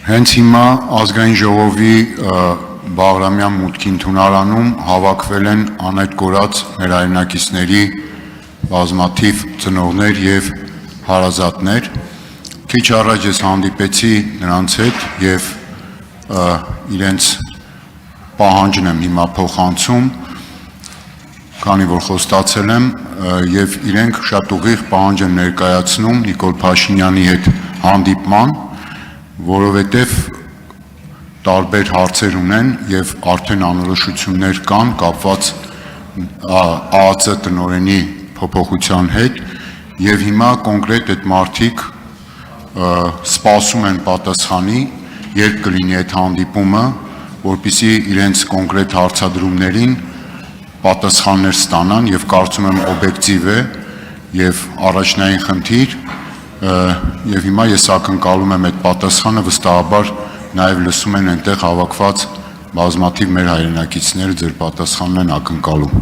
Հենց հիմա ազգային ժողովի Բաղրամյան մուտքի ընդունարանում հավաքվել են անետ կորած մեր հայրենակիցների բազմաթիվ ծնողներ եւ հարազատներ։ Քիչ առաջ ես հանդիպեցի նրանց հետ եւ իրենց պահանջն եմ հիմա փոխանցում, քանի որ խոստացել եմ, եւ իրենք շատ ուղիղ պահանջ են ներկայացնում Նիկոլ Փաշինյանի հետ հանդիպման, որովհետեւ տարբեր հարցեր ունեն եւ արդեն անորոշություններ կան կապված ԱԱԾ տնօրենի փոփոխության հետ եւ հիմա կոնկրետ այդ մարդիկ սպասում են պատասխանի, երբ կլինի այդ հանդիպումը, որպեսզի իրենց կոնկրետ հարցադրումներին պատասխաններ ստանան եւ կարծում եմ օբյեկտիվ է եւ առաջնային խնդիր եւ հիմա ես ակնկալում եմ այդ պատասխանը, վստահաբար նաեւ լսում են այնտեղ հավաքված բազմաթիվ մեր հայրենակիցները ձեր պատասխանն են ակնկալում։